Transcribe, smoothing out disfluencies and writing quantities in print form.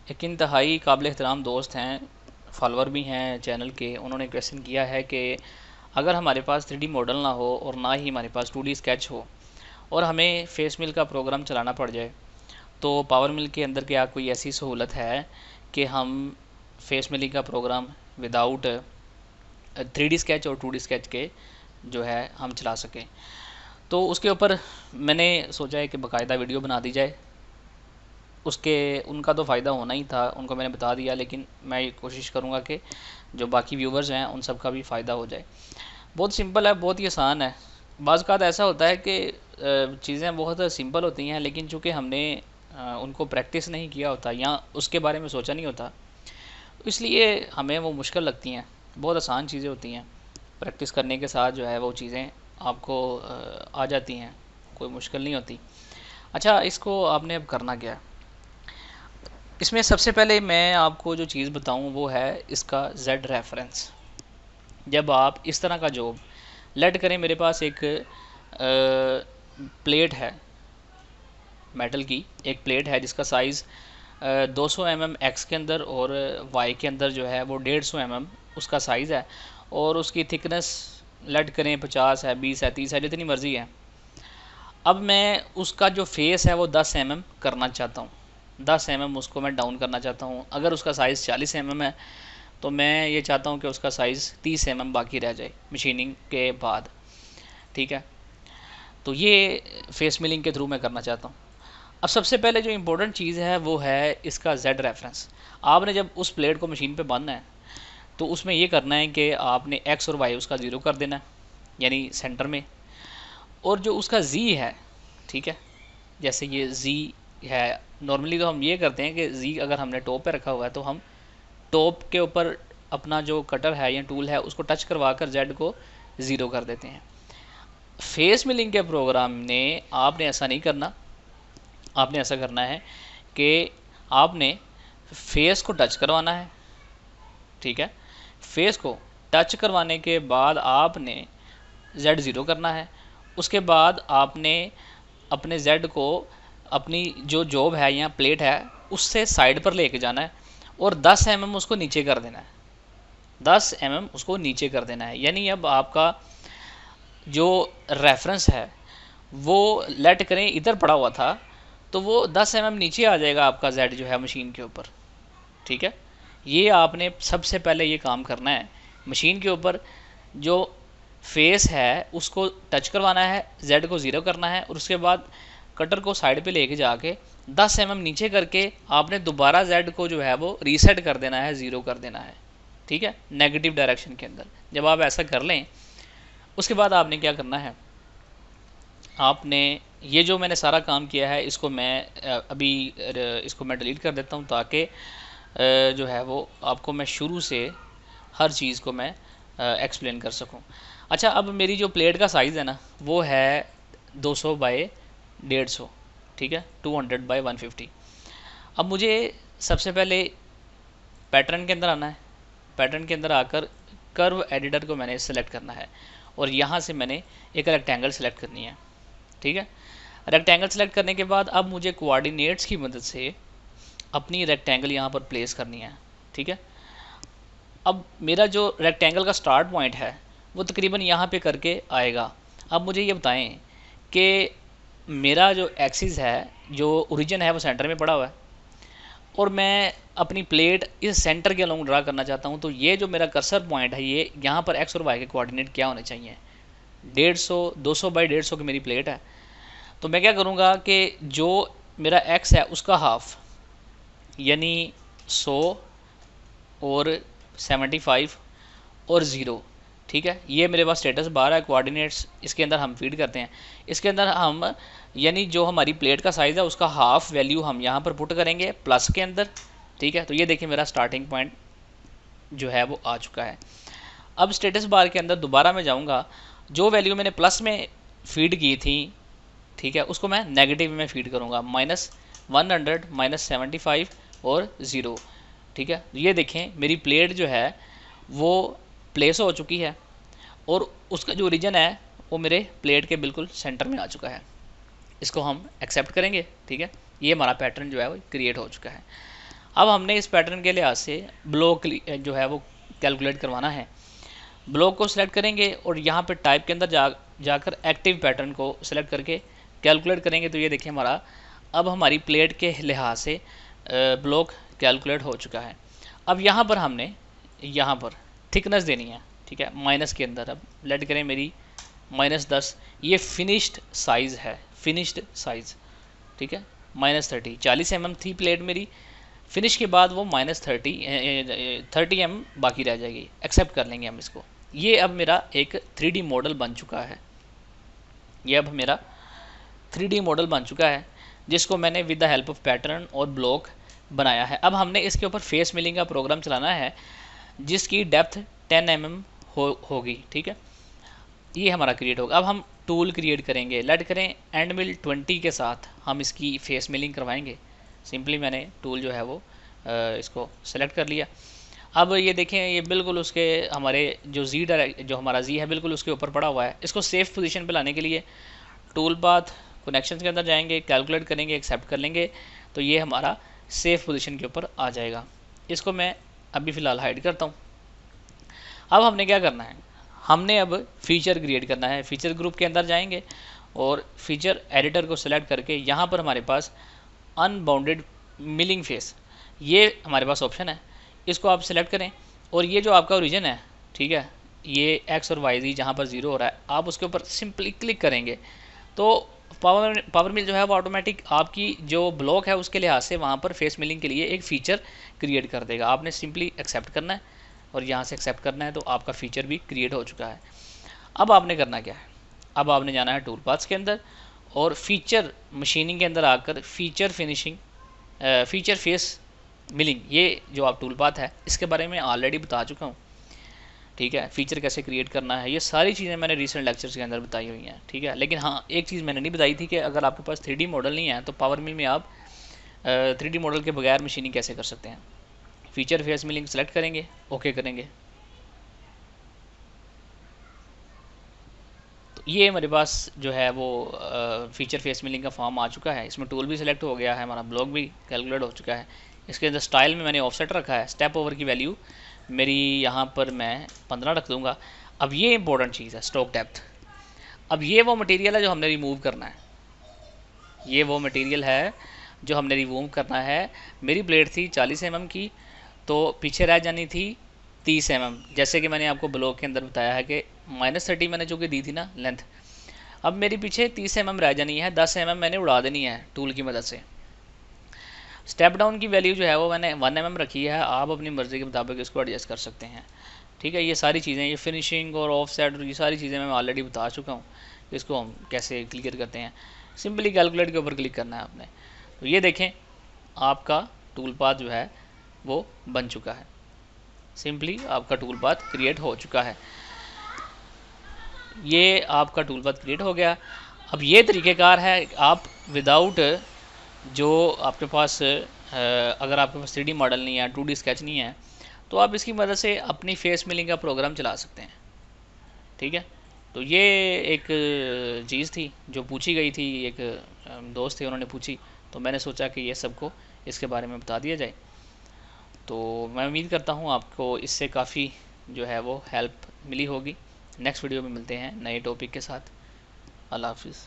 एक इंतहाई काबिल एहतराम दोस्त हैं, फॉलोअर भी हैं चैनल के। उन्होंने क्वेश्चन किया है कि अगर हमारे पास 3D मॉडल ना हो और ना ही हमारे पास 2D स्केच हो और हमें फेस मिल का प्रोग्राम चलाना पड़ जाए, तो पावर मिल के अंदर क्या कोई ऐसी सहूलत है कि हम फेस मिलिंग का प्रोग्राम विदाउट 3D स्केच और 2D स्केच के जो है हम चला सकें। तो उसके ऊपर मैंने सोचा है कि बाकायदा वीडियो बना दी जाए। उसके उनका तो फ़ायदा होना ही था, उनको मैंने बता दिया, लेकिन मैं ये कोशिश करूँगा कि जो बाकी व्यूवर्स हैं उन सब का भी फ़ायदा हो जाए। बहुत सिंपल है, बहुत ही आसान है। बाज़ क़ात ऐसा होता है कि चीज़ें बहुत सिंपल होती हैं, लेकिन चूँकि हमने उनको प्रैक्टिस नहीं किया होता या उसके बारे में सोचा नहीं होता, तो इसलिए हमें वो मुश्किल लगती हैं। बहुत आसान चीज़ें होती हैं, प्रैक्टिस करने के साथ जो है वो चीज़ें आपको आ जाती हैं, कोई मुश्किल नहीं होती। अच्छा, इसको आपने अब करना क्या है? इसमें सबसे पहले मैं आपको जो चीज़ बताऊं वो है इसका Z रेफरेंस। जब आप इस तरह का जॉब लेट करें, मेरे पास एक प्लेट है, मेटल की एक प्लेट है जिसका साइज़ 200 mm एक्स के अंदर और वाई के अंदर जो है वो 150 mm उसका साइज़ है, और उसकी थिकनेस लेट करें 50 है, 20 है, 30 है, जितनी मर्ज़ी है। अब मैं उसका जो फेस है वो 10 mm करना चाहता हूँ, 10 mm उसको मैं डाउन करना चाहता हूँ। अगर उसका साइज़ 40 mm है तो मैं ये चाहता हूँ कि उसका साइज़ 30 mm बाकी रह जाए मशीनिंग के बाद। ठीक है, तो ये फेस मिलिंग के थ्रू मैं करना चाहता हूँ। अब सबसे पहले जो इम्पोर्टेंट चीज़ है वो है इसका Z रेफरेंस। आपने जब उस प्लेट को मशीन पे बांधना है तो उसमें ये करना है कि आपने X और Y उसका ज़ीरो कर देना है, यानी सेंटर में। और जो उसका Z है, ठीक है, जैसे ये Z है, नॉर्मली तो हम ये करते हैं कि Z अगर हमने टॉप पे रखा हुआ है तो हम टॉप के ऊपर अपना जो कटर है या टूल है उसको टच करवा कर Z को ज़ीरो कर देते हैं। फेस मिलिंग के प्रोग्राम ने आपने ऐसा नहीं करना। आपने ऐसा करना है कि आपने फेस को टच करवाना है, ठीक है। फेस को टच करवाने के बाद आपने Z ज़ीरो करना है। उसके बाद आपने अपने Z को अपनी जो जॉब है या प्लेट है उससे साइड पर लेके जाना है और 10 mm उसको नीचे कर देना है, 10 mm उसको नीचे कर देना है। यानी अब आपका जो रेफरेंस है वो लेट करें इधर पड़ा हुआ था तो वो 10 mm नीचे आ जाएगा आपका Z जो है मशीन के ऊपर, ठीक है। ये आपने सबसे पहले ये काम करना है, मशीन के ऊपर जो फेस है उसको टच करवाना है, Z को ज़ीरो करना है और उसके बाद कटर को साइड पे लेके जाके 10 mm नीचे करके आपने दोबारा Z को जो है वो रीसेट कर देना है, ज़ीरो कर देना है, ठीक है, नेगेटिव डायरेक्शन के अंदर। जब आप ऐसा कर लें उसके बाद आपने क्या करना है, आपने ये जो मैंने सारा काम किया है इसको मैं अभी इसको मैं डिलीट कर देता हूँ ताकि जो है वो आपको मैं शुरू से हर चीज़ को मैं एक्सप्लेन कर सकूं। अच्छा, अब मेरी जो प्लेट का साइज़ है ना वो है 200 बाय 150, ठीक है, 200 बाय 150। अब मुझे सबसे पहले पैटर्न के अंदर आना है, पैटर्न के अंदर आकर कर्व एडिटर को मैंने सेलेक्ट करना है और यहाँ से मैंने एक रेक्टेंगल सेलेक्ट करनी है, ठीक है। रेक्टेंगल सेलेक्ट करने के बाद अब मुझे कोऑर्डिनेट्स की मदद से अपनी रेक्टेंगल यहाँ पर प्लेस करनी है, ठीक है। अब मेरा जो रेक्टेंगल का स्टार्ट पॉइंट है वो तकरीबन यहाँ पे करके आएगा। अब मुझे ये बताएं कि मेरा जो एक्सिस है, जो ओरिजिन है वो सेंटर में पड़ा हुआ है और मैं अपनी प्लेट इस सेंटर के अलोंग ड्रा करना चाहता हूँ। तो ये जो मेरा कर्सर पॉइंट है ये यहाँ पर एक्स और वाई के कोऑर्डिनेट क्या होने चाहिए, 150, 200 बाई 150 की मेरी प्लेट है। तो मैं क्या करूँगा कि जो मेरा एक्स है उसका हाफ यानी 100 और 75 और 0, ठीक है, ये मेरे पास स्टेटस बार है, कोऑर्डिनेट्स इसके अंदर हम फीड करते हैं। इसके अंदर हम यानी जो हमारी प्लेट का साइज़ है उसका हाफ वैल्यू हम यहाँ पर पुट करेंगे प्लस के अंदर, ठीक है। तो ये देखिए मेरा स्टार्टिंग पॉइंट जो है वो आ चुका है। अब स्टेटस बार के अंदर दोबारा मैं जाऊँगा, जो वैल्यू मैंने प्लस में फीड की थी, ठीक है, उसको मैं नेगेटिव में फीड करूँगा, -100 -75 और 0, ठीक है। ये देखें मेरी प्लेट जो है वो प्लेस हो चुकी है और उसका जो ओरिजिन है वो मेरे प्लेट के बिल्कुल सेंटर में आ चुका है। इसको हम एक्सेप्ट करेंगे, ठीक है। ये हमारा पैटर्न जो है वो क्रिएट हो चुका है। अब हमने इस पैटर्न के लिहाज से ब्लॉक जो है वो कैलकुलेट करवाना है। ब्लॉक को सिलेक्ट करेंगे और यहाँ पे टाइप के अंदर जाकर एक्टिव पैटर्न को सिलेक्ट करके कैलकुलेट करेंगे। तो ये देखिए हमारा अब हमारी प्लेट के लिहाज से ब्लॉक कैलकुलेट हो चुका है। अब यहाँ पर हमने यहाँ पर थिकनेस देनी है, ठीक है, माइनस के अंदर। अब लेट करें मेरी -10, ये फिनिश्ड साइज़ है, फिनिश्ड साइज़, ठीक है, -30, 40 mm थी प्लेट मेरी, फिनिश के बाद वो -30 mm बाकी रह जाएगी, एक्सेप्ट कर लेंगे हम इसको। ये अब मेरा एक 3D मॉडल बन चुका है, ये अब मेरा 3D मॉडल बन चुका है जिसको मैंने with the help of pattern और ब्लॉक बनाया है। अब हमने इसके ऊपर फेस मिलिंग का प्रोग्राम चलाना है जिसकी डेप्थ 10 mm होगी, ठीक है, ये हमारा क्रिएट होगा। अब हम टूल क्रिएट करेंगे, लेट करें एंड मिल 20 के साथ हम इसकी फेस मिलिंग करवाएंगे। सिंपली मैंने टूल जो है वो इसको सेलेक्ट कर लिया। अब ये देखें ये बिल्कुल उसके हमारे जो हमारा जी है बिल्कुल उसके ऊपर पड़ा हुआ है। इसको सेफ पोजीशन पे लाने के लिए टूल पाथ कनेक्शंस के अंदर जाएंगे, कैलकुलेट करेंगे, एक्सेप्ट कर लेंगे, तो ये हमारा सेफ पोजीशन के ऊपर आ जाएगा। इसको मैं अभी फ़िलहाल हाइड करता हूँ। अब हमने क्या करना है, हमने अब फीचर क्रिएट करना है। फीचर ग्रुप के अंदर जाएंगे और फीचर एडिटर को सिलेक्ट करके यहाँ पर हमारे पास अनबाउंडेड मिलिंग फेस, ये हमारे पास ऑप्शन है, इसको आप सिलेक्ट करें। और ये जो आपका ओरिजिन है, ठीक है, ये एक्स और वाई जी जहाँ पर 0 हो रहा है, आप उसके ऊपर सिंपली क्लिक करेंगे तो पावर मिल जो है वो ऑटोमेटिक आपकी जो ब्लॉक है उसके लिहाज से वहाँ पर फेस मिलिंग के लिए एक फ़ीचर क्रिएट कर देगा। आपने सिंपली एक्सेप्ट करना है और यहाँ से एक्सेप्ट करना है, तो आपका फ़ीचर भी क्रिएट हो चुका है। अब आपने करना क्या है, अब आपने जाना है टूल पाथ्स के अंदर और फीचर मशीनिंग के अंदर आकर feature finishing, feature face milling, ये जो आप टूल पाथ है इसके बारे में ऑलरेडी बता चुका हूँ, ठीक है, फीचर कैसे क्रिएट करना है, ये सारी चीज़ें मैंने रिसेंट लेक्चर्स के अंदर बताई हुई हैं, ठीक है। लेकिन हाँ, एक चीज़ मैंने नहीं बताई थी कि अगर आपके पास 3D मॉडल नहीं है तो पावर मिल में आप 3D मॉडल के बगैर मशीनिंग कैसे कर सकते हैं। फीचर फेस मिलिंग सेलेक्ट करेंगे, ओके करेंगे, तो ये हमारे पास जो है वो फीचर फेस मिलिंग का फॉर्म आ चुका है। इसमें टूल भी सिलेक्ट हो गया है, हमारा ब्लॉक भी कैलकुलेट हो चुका है। इसके अंदर स्टाइल में मैंने ऑफसेट रखा है, स्टेप ओवर की वैल्यू मेरी यहाँ पर मैं 15 रख दूँगा। अब ये इंपॉर्टेंट चीज़ है, स्ट्रोक डेप्थ। अब ये वो मटेरियल है जो हमने रिमूव करना है, ये वो मटेरियल है जो हमने रिमूव करना है। मेरी प्लेट थी 40 mm की, तो पीछे रह जानी थी 30 mm, जैसे कि मैंने आपको ब्लॉक के अंदर बताया है कि -30 मैंने जो कि दी थी ना लेंथ, अब मेरी पीछे 30 mm रह जानी है, 10 mm मैंने उड़ा देनी है टूल की मदद से। स्टेप डाउन की वैल्यू जो है वो मैंने 1 mm रखी है, आप अपनी मर्ज़ी के मुताबिक इसको एडजस्ट कर सकते हैं, ठीक है। ये सारी चीज़ें, ये फिनिशिंग और ऑफ सेट और ये सारी चीज़ें मैं ऑलरेडी बता चुका हूँ, इसको हम कैसे क्लियर करते हैं। सिंपली कैलकुलेट के ऊपर क्लिक करना है आपने, तो ये देखें आपका टूल पाथ जो है वो बन चुका है, सिंपली आपका टूल पाथ क्रिएट हो चुका है। ये आपका टूल पाथ क्रिएट हो गया। अब ये तरीक़ेकार है, आप विदाउट जो आपके पास अगर आपके पास 3D मॉडल नहीं है, 2D स्केच नहीं है, तो आप इसकी मदद से अपनी फेस मिलिंग का प्रोग्राम चला सकते हैं, ठीक है। तो ये एक चीज़ थी जो पूछी गई थी, एक दोस्त थे उन्होंने पूछी, तो मैंने सोचा कि ये सबको इसके बारे में बता दिया जाए। तो मैं उम्मीद करता हूँ आपको इससे काफ़ी जो है वो हेल्प मिली होगी। नेक्स्ट वीडियो में मिलते हैं नए टॉपिक के साथ। अल्लाह हाफिज़।